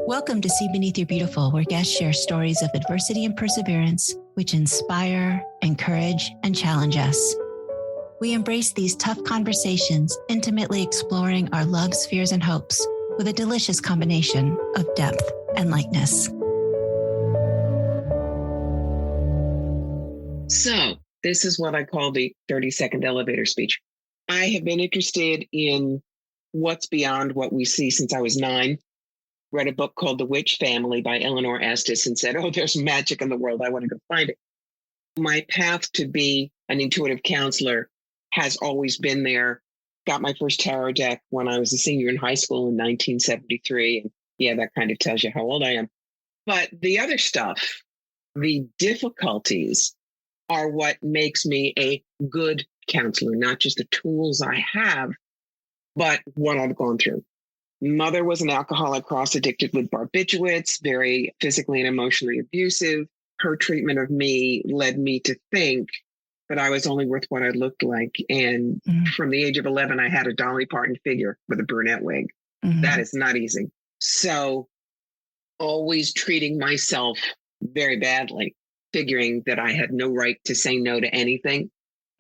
Welcome to See Beneath Your Beautiful, where guests share stories of adversity and perseverance, which inspire, encourage, and challenge us. We embrace these tough conversations, intimately exploring our loves, fears, and hopes with a delicious combination of depth and lightness. So this is what I call the 30-second elevator speech. I have been interested in what's beyond what we see since I was 9. Read a book called The Witch Family by Eleanor Estes and said, oh, there's magic in the world. I want to go find it. My path to be an intuitive counselor has always been there. Got my first tarot deck when I was a senior in high school in 1973. And yeah, that kind of tells you how old I am. But the other stuff, the difficulties, are what makes me a good counselor, not just the tools I have, but what I've gone through. Mother was an alcoholic, cross-addicted with barbiturates, very physically and emotionally abusive. Her treatment of me led me to think that I was only worth what I looked like. And from the age of 11, I had a Dolly Parton figure with a brunette wig. That is not easy. So always treating myself very badly, figuring that I had no right to say no to anything,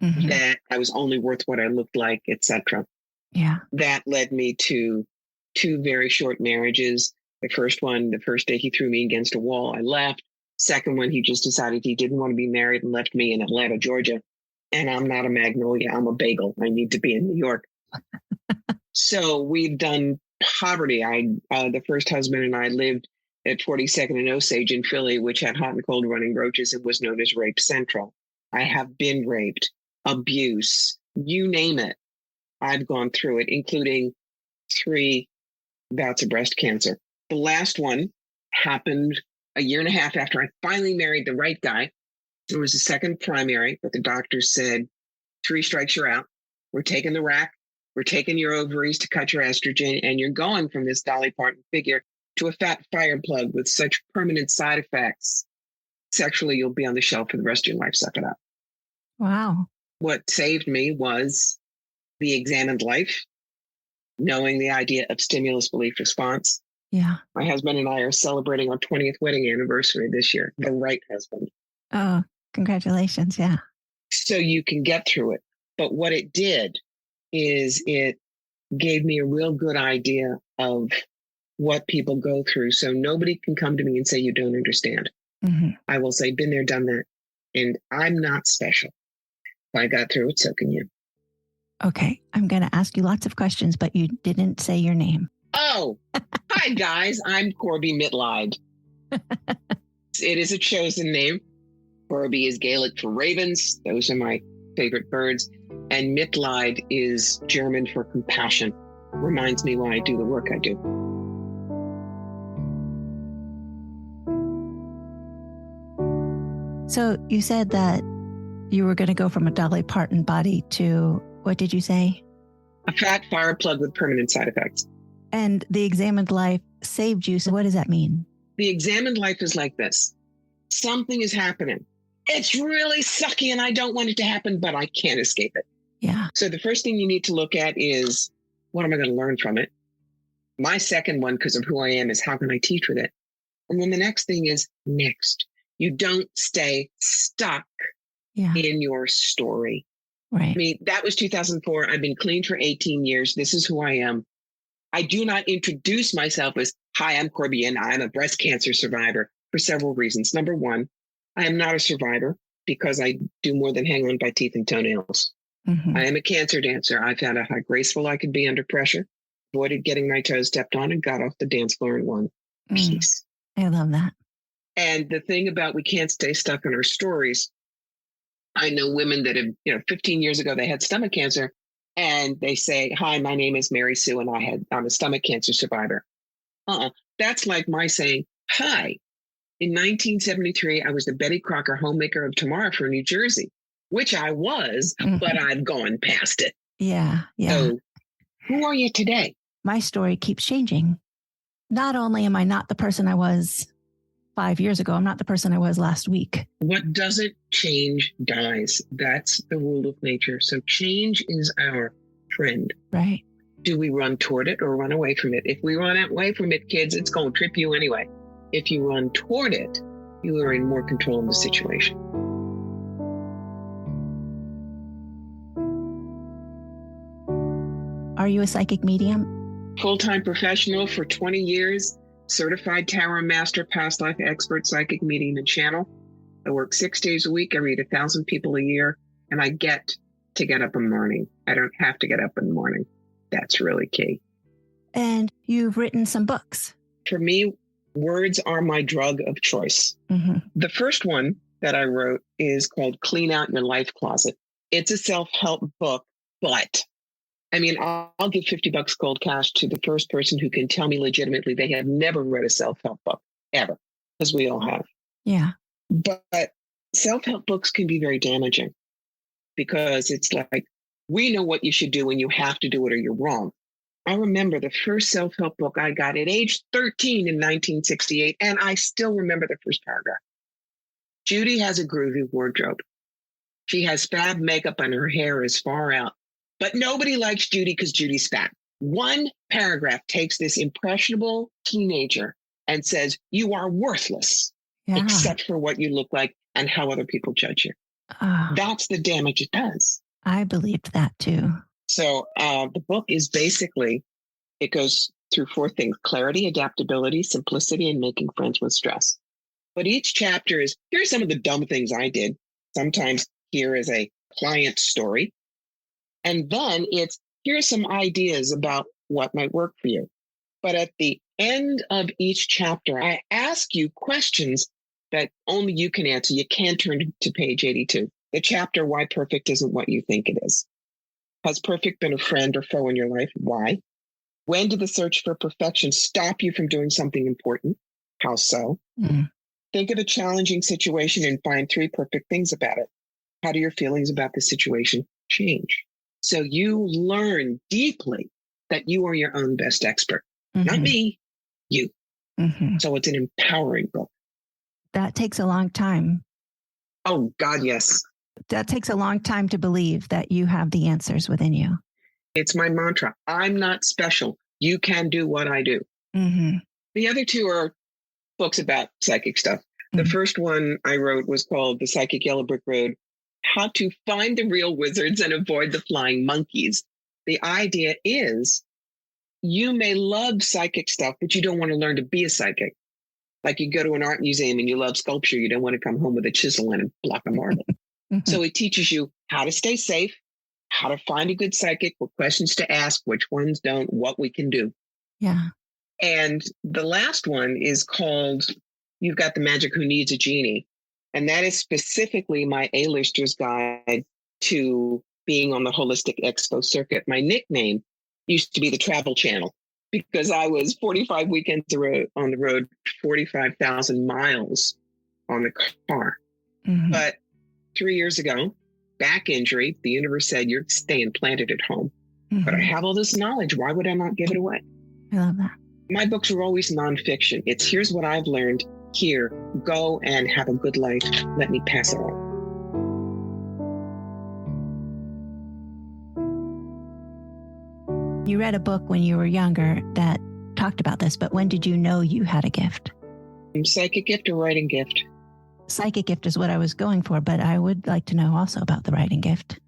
that I was only worth what I looked like, etc. Yeah. That led me to 2 very short marriages. The first one, the first day he threw me against a wall, I left. Second one, he just decided he didn't want to be married and left me in Atlanta, Georgia. And I'm not a magnolia, I'm a bagel. I need to be in New York. So we've done poverty. The first husband and I lived at 42nd and Osage in Philly, which had hot and cold running roaches and was known as Rape Central. I have been raped, abuse, you name it. I've gone through it, including 3 bouts of breast cancer. The last one happened a year and a half after I finally married the right guy. It was the second primary, but the doctors said, 3 strikes, you're out. We're taking the rack. We're taking your ovaries to cut your estrogen, and you're going from this Dolly Parton figure to a fat fire plug with such permanent side effects. Sexually, you'll be on the shelf for the rest of your life. Suck it up. Wow. What saved me was the examined life, knowing the idea of stimulus belief response. Yeah. My husband and I are celebrating our 20th wedding anniversary this year. The right husband. Oh, congratulations. Yeah. So you can get through it. But what it did is it gave me a real good idea of what people go through. So nobody can come to me and say, you don't understand. I will say, been there, done that. And I'm not special. If I got through it, so can you. Okay. I'm going to ask you lots of questions, but you didn't say your name. Oh, hi guys. I'm Corbie Mitleid. It is a chosen name. Corbie is Gaelic for ravens. Those are my favorite birds. And Mitleid is German for compassion. Reminds me why I do the work I do. So you said that you were going to go from a Dolly Parton body to, what did you say? A fat fire plug with permanent side effects. And the examined life saved you. So what does that mean? The examined life is like this. Something is happening. It's really sucky and I don't want it to happen, but I can't escape it. Yeah. So the first thing you need to look at is, what am I going to learn from it? My second one, because of who I am, is how can I teach with it? And then the next thing is next. You don't stay stuck in your story. Right. I mean, that was 2004. I've been clean for 18 years. This is who I am. I do not introduce myself as, hi, I'm Corbie and I'm a breast cancer survivor for several reasons. Number one, I am not a survivor because I do more than hang on by teeth and toenails. I am a cancer dancer. I found out how graceful I could be under pressure, avoided getting my toes stepped on, and got off the dance floor in one piece. I love that. And the thing about we can't stay stuck in our stories. I know women that have, 15 years ago, they had stomach cancer and they say, hi, my name is Mary Sue and I'm a stomach cancer survivor. That's like my saying, hi, in 1973, I was the Betty Crocker homemaker of tomorrow for New Jersey, which I was, but I've gone past it. Yeah. So who are you today? My story keeps changing. Not only am I not the person I was 5 years ago, I'm not the person I was last week. What doesn't change dies. That's the rule of nature. So change is our friend. Right. Do we run toward it or run away from it? If we run away from it, kids, it's going to trip you anyway. If you run toward it, you are in more control of the situation. Are you a psychic medium? Full-time professional for 20 years, certified tarot master, past life expert, psychic medium and channel. I work 6 days a week. I read 1,000 people a year, and I get to get up in the morning. I don't have to get up in the morning. That's really key. And you've written some books. For me, words are my drug of choice. Mm-hmm. The first one that I wrote is called Clean Out Your Life Closet. It's a self-help book, but I mean, I'll give $50 cold cash to the first person who can tell me legitimately they have never read a self-help book, ever, because we all have. Yeah. But self-help books can be very damaging because it's like, we know what you should do and you have to do it or you're wrong. I remember the first self-help book I got at age 13 in 1968, and I still remember the first paragraph. Judy has a groovy wardrobe. She has fab makeup and her hair is far out. But nobody likes Judy because Judy's fat. One paragraph takes this impressionable teenager and says, you are worthless, except for what you look like and how other people judge you. That's the damage it does. I believed that too. So the book is basically, it goes through 4 things: clarity, adaptability, simplicity, and making friends with stress. But each chapter is, here's some of the dumb things I did. Sometimes here is a client story. And then it's, here's some ideas about what might work for you. But at the end of each chapter, I ask you questions that only you can answer. You can't turn to page 82. The chapter, Why Perfect Isn't What You Think It Is. Has perfect been a friend or foe in your life? Why? When did the search for perfection stop you from doing something important? How so? Think of a challenging situation and find 3 perfect things about it. How do your feelings about the situation change? So you learn deeply that you are your own best expert. Not me, you. So it's an empowering book. That takes a long time. Oh, God, yes. That takes a long time to believe that you have the answers within you. It's my mantra. I'm not special. You can do what I do. The other 2 are books about psychic stuff. The first one I wrote was called The Psychic Yellow Brick Road: How to Find the Real Wizards and Avoid the Flying Monkeys. The idea is you may love psychic stuff, but you don't want to learn to be a psychic. Like you go to an art museum and you love sculpture. You don't want to come home with a chisel and a block of marble. So it teaches you how to stay safe, how to find a good psychic, what questions to ask, which ones don't, what we can do. Yeah. And the last one is called You've Got the Magic Who Needs a Genie. And that is specifically my A-lister's guide to being on the Holistic Expo circuit. My nickname used to be the Travel Channel because I was 45 weekends on the road, 45,000 miles on the car. But 3 years ago, back injury, the universe said, you're staying planted at home. But I have all this knowledge. Why would I not give it away? I love that. My books are always nonfiction. It's here's what I've learned. Here, go and have a good life. Let me pass it on. You read a book when you were younger that talked about this, but when did you know you had a gift? Psychic gift or writing gift? Psychic gift is what I was going for, but I would like to know also about the writing gift.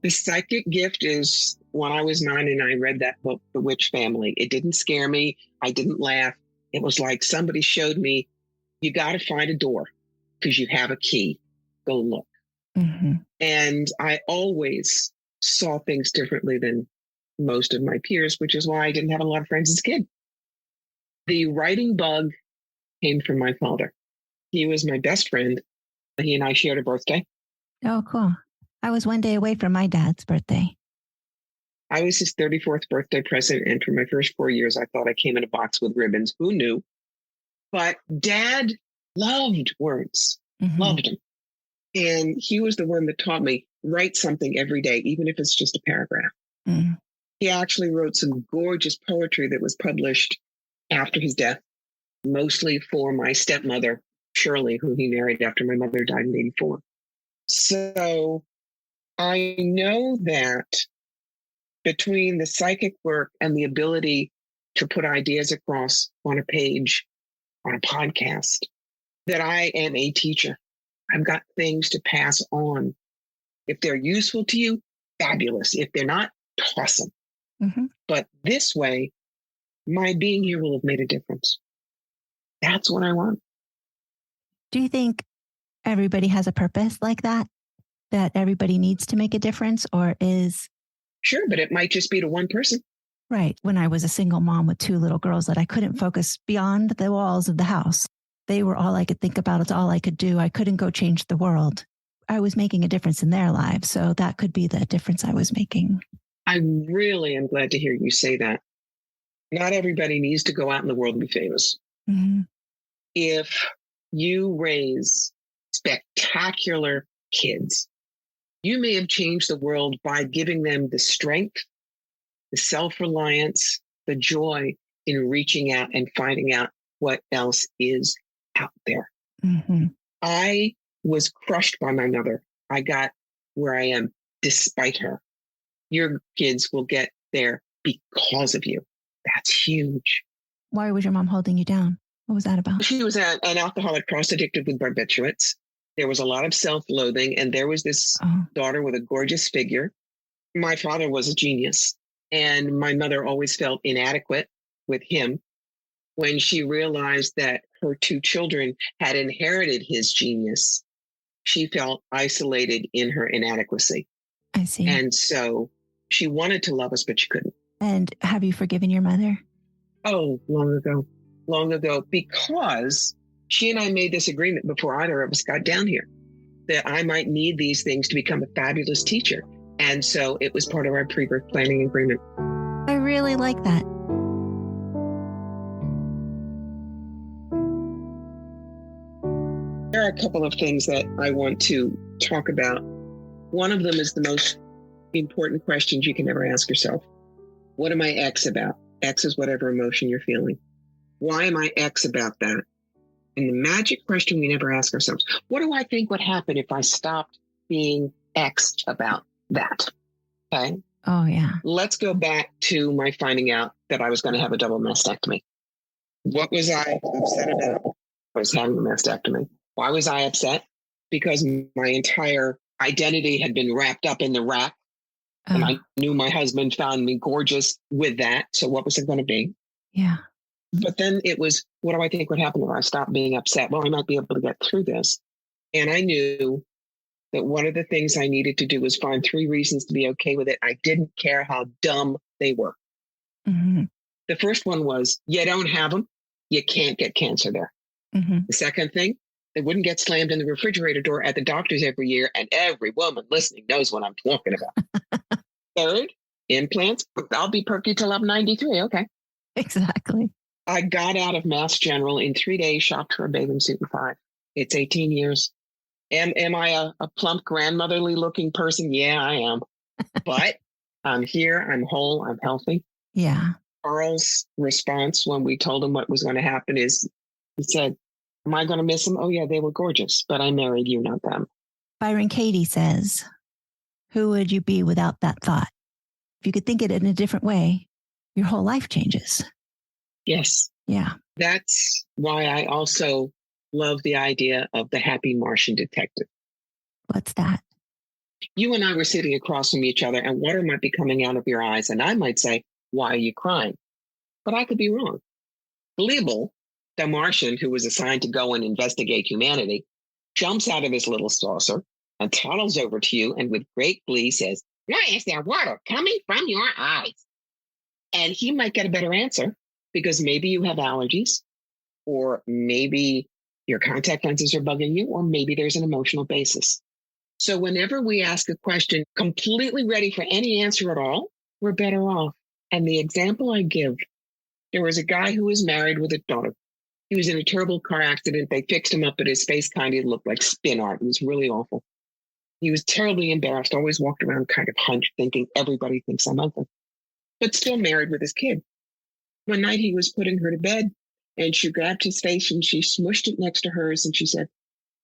The psychic gift is when I was 9 and I read that book, The Witch Family. It didn't scare me. I didn't laugh. It was like somebody showed me, you got to find a door because you have a key. Go look. And I always saw things differently than most of my peers, which is why I didn't have a lot of friends as a kid. The writing bug came from my father. He was my best friend. He and I shared a birthday. Oh, cool. I was one day away from my dad's birthday. I was his 34th birthday present. And for my first 4 years, I thought I came in a box with ribbons. Who knew? But Dad loved words, loved them. And he was the one that taught me, write something every day, even if it's just a paragraph. He actually wrote some gorgeous poetry that was published after his death, mostly for my stepmother, Shirley, who he married after my mother died in 84. So I know that between the psychic work and the ability to put ideas across on a page, on a podcast, that I am a teacher. I've got things to pass on. If they're useful to you, fabulous. If they're not, toss them. Mm-hmm. But this way, my being here will have made a difference. That's what I want. Do you think everybody has a purpose like that? That everybody needs to make a difference, or is... Sure, but it might just be to one person. Right. When I was a single mom with 2 little girls that I couldn't focus beyond the walls of the house, they were all I could think about. It's all I could do. I couldn't go change the world. I was making a difference in their lives. So that could be the difference I was making. I really am glad to hear you say that. Not everybody needs to go out in the world and be famous. Mm-hmm. If you raise spectacular kids, you may have changed the world by giving them the strength, the self-reliance, the joy in reaching out and finding out what else is out there. Mm-hmm. I was crushed by my mother. I got where I am despite her. Your kids will get there because of you. That's huge. Why was your mom holding you down? What was that about? She was an alcoholic cross-addicted with barbiturates. There was a lot of self-loathing, and there was this daughter with a gorgeous figure. My father was a genius, and my mother always felt inadequate with him. When she realized that her 2 children had inherited his genius, she felt isolated in her inadequacy. I see. And so she wanted to love us, but she couldn't. And have you forgiven your mother? Oh, long ago, because she and I made this agreement before either of us got down here, that I might need these things to become a fabulous teacher. And so it was part of our pre-birth planning agreement. I really like that. There are a couple of things that I want to talk about. One of them is the most important questions you can ever ask yourself. What am I X about? X is whatever emotion you're feeling. Why am I X about that? And the magic question we never ask ourselves, what do I think would happen if I stopped being X about that? Okay. Oh, yeah. Let's go back to my finding out that I was going to have a double mastectomy. What was I upset about? I was having a mastectomy. Why was I upset? Because my entire identity had been wrapped up in the wrap. And I knew my husband found me gorgeous with that. So what was it going to be? Yeah. But then it was, what do I think would happen if I stopped being upset? Well, I might be able to get through this. And I knew that one of the things I needed to do was find 3 reasons to be okay with it. I didn't care how dumb they were. Mm-hmm. The first one was, you don't have them, you can't get cancer there. Mm-hmm. The second thing, they wouldn't get slammed in the refrigerator door at the doctor's every year, and every woman listening knows what I'm talking about. Third, implants, I'll be perky till I'm 93. Okay. Exactly. I got out of Mass General in 3 days, shopped for a bathing suit in 5. It's 18 years. Am I a plump, grandmotherly looking person? Yeah, I am. But I'm here, I'm whole, I'm healthy. Yeah. Carl's response when we told him what was going to happen is, he said, am I going to miss them? Oh, yeah, they were gorgeous, but I married you, not them. Byron Katie says, who would you be without that thought? If you could think it in a different way, your whole life changes. Yes. Yeah. That's why I also love the idea of the happy Martian detective. What's that? You and I were sitting across from each other and water might be coming out of your eyes. And I might say, why are you crying? But I could be wrong. Glibble, the Martian who was assigned to go and investigate humanity, jumps out of his little saucer and toddles over to you and with great glee says, why is there water coming from your eyes? And he might get a better answer because maybe you have allergies, or maybe your contact lenses are bugging you, or maybe there's an emotional basis. So whenever we ask a question completely ready for any answer at all, we're better off. And the example I give, there was a guy who was married with a daughter. He was in a terrible car accident. They fixed him up, but his face kind of looked like spin art. It was really awful. He was terribly embarrassed, always walked around kind of hunched, thinking everybody thinks I'm ugly, but still married with his kid. One night he was putting her to bed and she grabbed his face and she smushed it next to hers. And she said,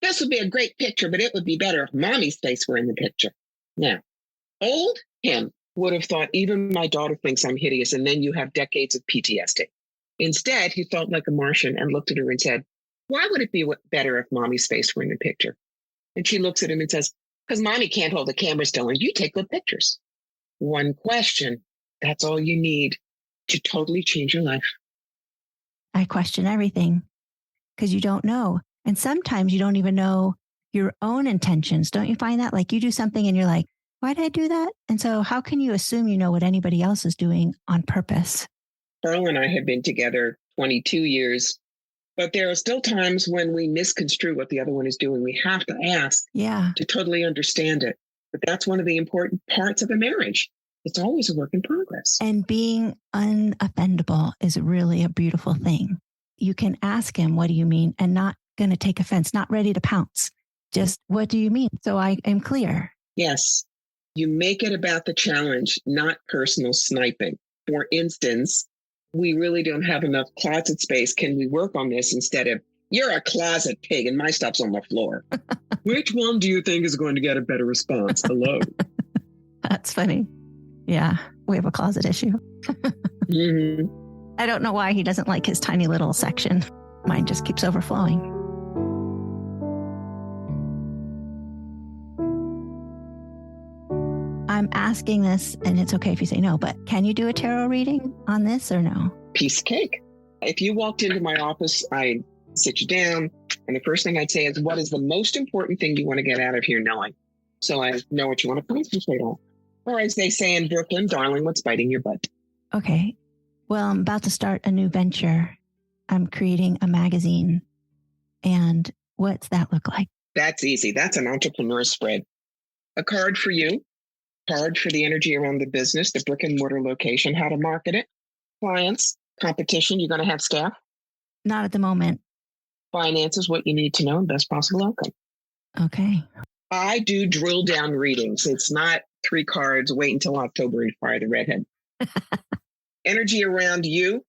this would be a great picture, but it would be better if mommy's face were in the picture. Now, old him would have thought, even my daughter thinks I'm hideous, and then you have decades of PTSD. Instead, he felt like a Martian and looked at her and said, why would it be better if mommy's face were in the picture? And she looks at him and says, because mommy can't hold the camera still and you take good pictures. One question, that's all you need to totally change your life. I question everything because you don't know. And sometimes you don't even know your own intentions. Don't you find that? Like you do something and you're like, why did I do that? And so how can you assume you know what anybody else is doing on purpose? Carl and I have been together 22 years, but there are still times when we misconstrue what the other one is doing. We have to ask to totally understand it. But that's one of the important parts of a marriage. It's always a work in progress. And being unoffendable is really a beautiful thing. You can ask him, what do you mean? And not going to take offense, not ready to pounce. Just, what do you mean? So I am clear. Yes. You make it about the challenge, not personal sniping. For instance, we really don't have enough closet space. Can we work on this instead of, you're a closet pig and my stuff's on the floor? Which one do you think is going to get a better response? Hello. That's funny. Yeah, we have a closet issue. Mm-hmm. I don't know why he doesn't like his tiny little section. Mine just keeps overflowing. I'm asking this, and it's okay if you say no, but can you do a tarot reading on this or no? Piece of cake. If you walked into my office, I'd sit you down, and the first thing I'd say is, what is the most important thing you want to get out of here knowing? So I know what you want to concentrate on. Or as they say in Brooklyn, darling, what's biting your butt? Okay. Well, I'm about to start a new venture. I'm creating a magazine. And what's that look like? That's easy. That's an entrepreneur spread. A card for you, card for the energy around the business, the brick and mortar location, how to market it, clients, competition, you're going to have staff? Not at the moment. Finances, what you need to know, and best possible outcome. Okay. I do drill down readings. It's not 3 cards, wait until October and fire the redhead. Energy around you,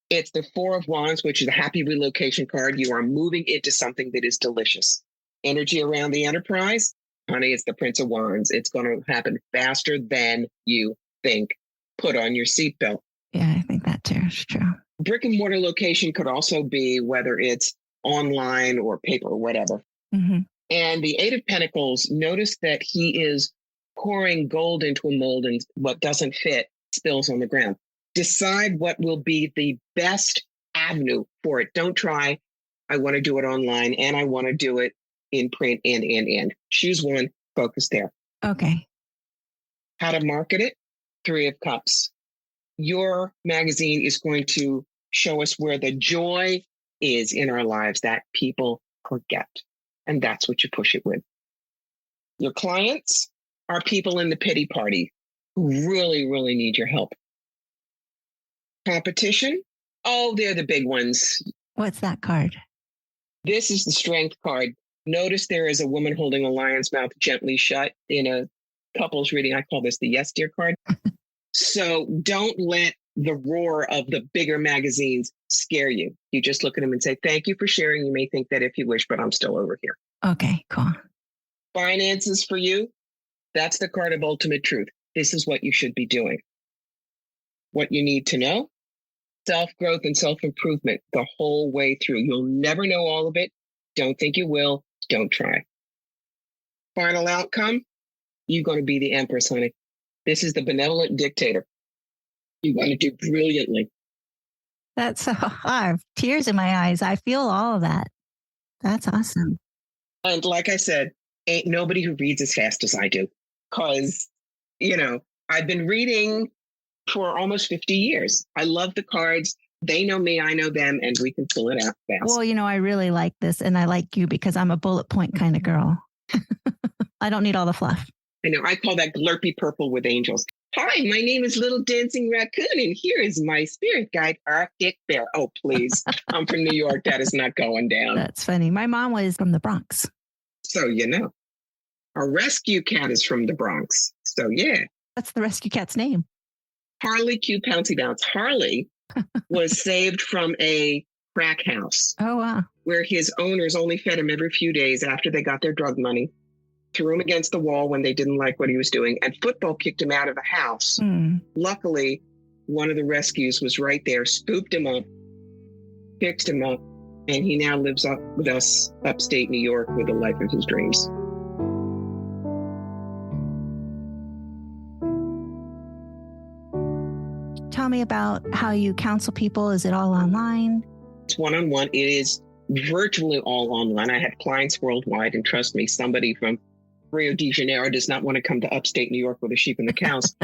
it's the 4 of Wands, which is a happy relocation card. You are moving into something that is delicious. Energy around the enterprise, honey, it's the Prince of Wands. It's going to happen faster than you think. Put on your seatbelt. Yeah, I think that too is true. Brick and mortar location could also be whether it's online or paper or whatever. Mm-hmm. And the 8 of Pentacles, notice that he is pouring gold into a mold and what doesn't fit spills on the ground. Decide what will be the best avenue for it. Don't try, I want to do it online and I want to do it in print and. Choose one, focus there. Okay. How to market it? 3 of Cups. Your magazine is going to show us where the joy is in our lives that people forget. And that's what you push it with. Your clients are people in the pity party who really, really need your help. Competition? Oh, they're the big ones. What's that card? This is the Strength card. Notice there is a woman holding a lion's mouth gently shut in a couples reading. I call this the Yes Dear card. So don't let the roar of the bigger magazines scare you. You just look at them and say, thank you for sharing. You may think that if you wish, but I'm still over here. Okay, cool. Finances for you. That's the card of ultimate truth. This is what you should be doing. What you need to know, self-growth and self-improvement the whole way through. You'll never know all of it. Don't think you will. Don't try. Final outcome, you're going to be the empress, honey. This is the benevolent dictator. You're going to do brilliantly. That's so I have tears in my eyes. I feel all of that. That's awesome. And like I said, ain't nobody who reads as fast as I do. Because, I've been reading for almost 50 years. I love the cards. They know me, I know them, and we can pull it out fast. Well, I really like this, and I like you because I'm a bullet point kind of girl. I don't need all the fluff. I know. I call that glurpy purple with angels. Hi, my name is Little Dancing Raccoon, and here is my spirit guide, Arctic Bear. Oh, please. I'm from New York. That is not going down. That's funny. My mom was from the Bronx. So, Our rescue cat is from the Bronx. So, yeah. What's the rescue cat's name? Harley Q Pouncy Bounce. Harley was saved from a crack house. Oh, wow. Where his owners only fed him every few days after they got their drug money. threw him against the wall when they didn't like what he was doing, and football kicked him out of the house. Luckily, one of the rescues was right there, scooped him up, fixed him up, and he now lives up with us upstate New York with the life of his dreams. Tell me about how you counsel people. Is it all online? It's one-on-one. It is virtually all online. I have clients worldwide, and trust me, somebody from Rio de Janeiro does not want to come to upstate New York with the sheep and the cows.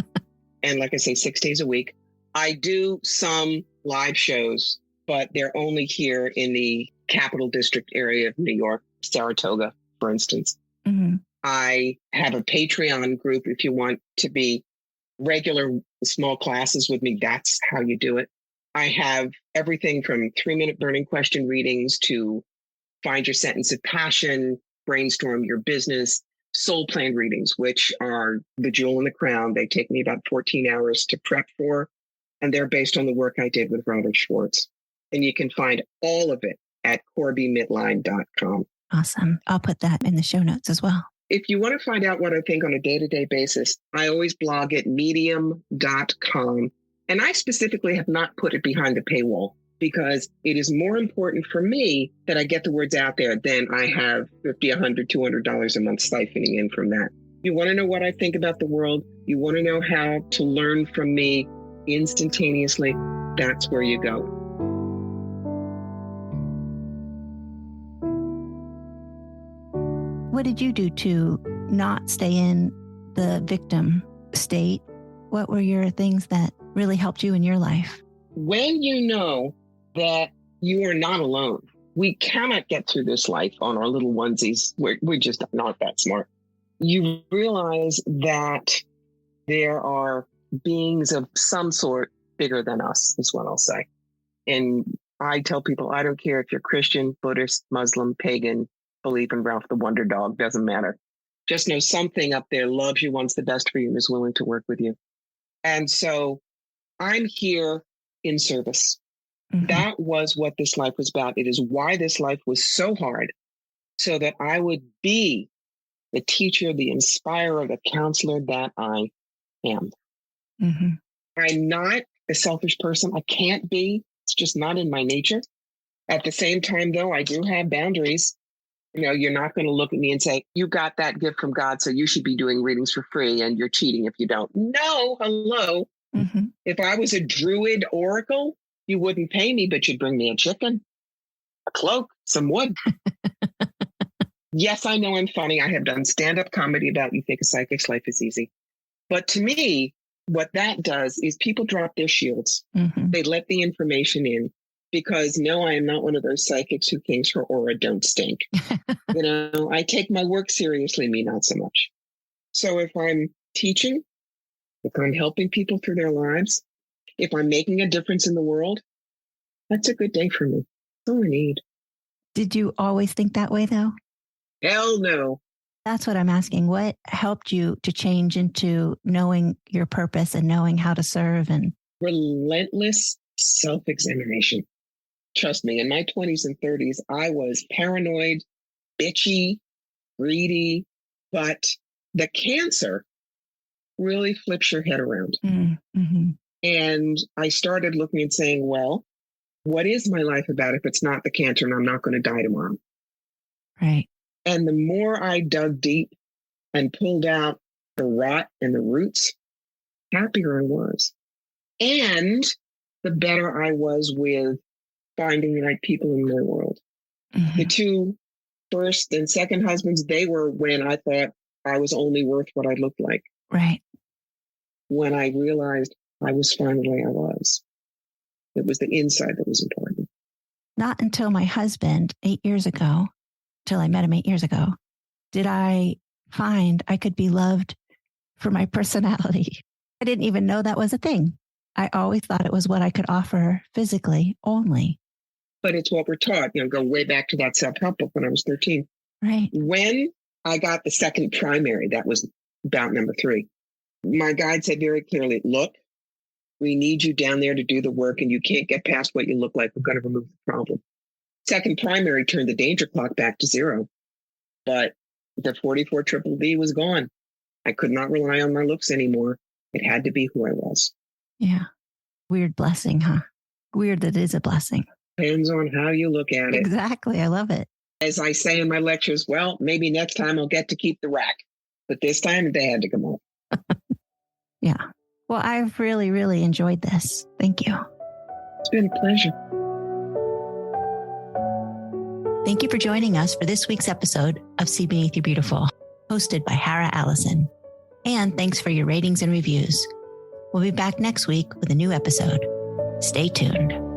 And like I say, 6 days a week. I do some live shows, but they're only here in the Capital District area of New York, Saratoga, for instance. I have a Patreon group if you want to be regular small classes with me. That's how you do it. I have everything from 3-minute burning question readings to find your sentence of passion, brainstorm your business, soul plan readings, which are the jewel in the crown. They take me about 14 hours to prep for, and they're based on the work I did with Robert Schwartz. And you can find all of it at CorbieMitleid.com. Awesome. I'll put that in the show notes as well. If you want to find out what I think on a day-to-day basis, I always blog at medium.com. And I specifically have not put it behind the paywall because it is more important for me that I get the words out there than I have $50, $100, $200 a month siphoning in from that. You want to know what I think about the world? You want to know how to learn from me instantaneously? That's where you go. What did you do to not stay in the victim state? What were your things that really helped you in your life? When you know that you are not alone, we cannot get through this life on our little onesies. We're just not that smart. You realize that there are beings of some sort bigger than us, is what I'll say. And I tell people, I don't care if you're Christian, Buddhist, Muslim, pagan, believe in Ralph the Wonder Dog, doesn't matter. Just know something up there loves you, wants the best for you, and is willing to work with you. And so I'm here in service. That was what this life was about. It is why this life was so hard, so that I would be the teacher, the inspirer, the counselor that I am. I'm not a selfish person. I can't be. It's just not in my nature. At the same time, though, I do have boundaries. You know, you're not going to look at me and say, you got that gift from God, so you should be doing readings for free and you're cheating if you don't. No, hello. If I was a druid oracle, you wouldn't pay me, but you'd bring me a chicken, a cloak, some wood. Yes, I know I'm funny. I have done stand-up comedy about you think a psychic's life is easy. But to me, what that does is people drop their shields. They let the information in. Because no, I am not one of those psychics who thinks her aura don't stink. You know, I take my work seriously, me not so much. So if I'm teaching, if I'm helping people through their lives, if I'm making a difference in the world, that's a good day for me. That's all I need. Did you always think that way, though? Hell no. That's what I'm asking. What helped you to change into knowing your purpose and knowing how to serve? And relentless self-examination. Trust me, in my 20s and 30s, I was paranoid, bitchy, greedy, but the cancer really flips your head around. And I started looking and saying, well, what is my life about if it's not the cancer and I'm not going to die tomorrow? Right. And the more I dug deep and pulled out the rot and the roots, happier I was. And the better I was with finding the right people in my world. The two first and second husbands, they were when I thought I was only worth what I looked like. Right. When I realized I was fine the way I was. It was the inside that was important. Not until my husband 8 years ago, till I met him 8 years ago, did I find I could be loved for my personality. I didn't even know that was a thing. I always thought it was what I could offer physically only. But it's what we're taught, go way back to that self-help book when I was 13. Right. When I got the second primary, that was bout number 3, my guide said very clearly, look, we need you down there to do the work and you can't get past what you look like. We're going to remove the problem. Second primary turned the danger clock back to 0. But The 44 triple D was gone. I could not rely on my looks anymore. It had to be who I was. Yeah. Weird blessing, huh? Weird that it is a blessing. Depends on how you look at it. Exactly. I love it. As I say in my lectures, well, maybe next time I'll get to keep the rack. But this time they had to come home. Yeah. Well, I've really, really enjoyed this. Thank you. It's been a pleasure. Thank you for joining us for this week's episode of See Beneath Your Beautiful, hosted by Hara Allison. And thanks for your ratings and reviews. We'll be back next week with a new episode. Stay tuned.